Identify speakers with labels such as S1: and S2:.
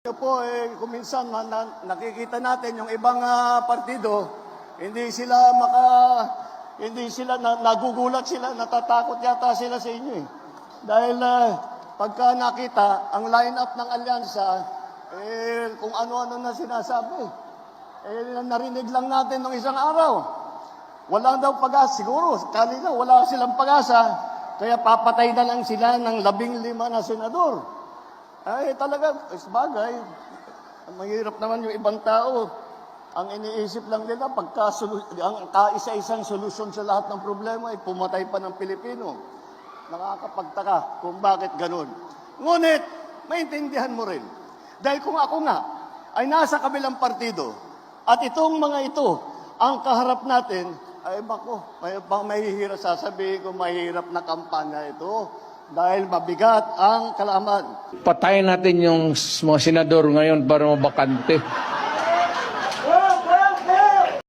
S1: Ito po, kuminsan nakikita natin yung ibang partido, hindi sila nagugulat sila, natatakot yata sila sa inyo eh. Dahil pagka nakita ang line-up ng alyansa, kung ano-ano na sinasabi, narinig lang natin ng isang araw. Walang daw pag-asa, siguro, kanina wala silang pag-asa, kaya papatay na lang sila ng 15 na senador. Ay, talaga, bagay. Mahirap naman yung ibang tao. Ang iniisip lang nila, ang kaisa-isang solusyon sa lahat ng problema ay pumatay pa ng Pilipino. Nakakapagtaka kung bakit ganun. Ngunit, maintindihan mo rin. Dahil kung ako nga ay nasa kabilang partido, at itong mga ito, ang kaharap natin, ay bako, mahihirap sasabihin ko, mahirap na kampanya ito. Dahil mabigat ang kalaman.
S2: Patayin natin yung mga senador ngayon para mabakante.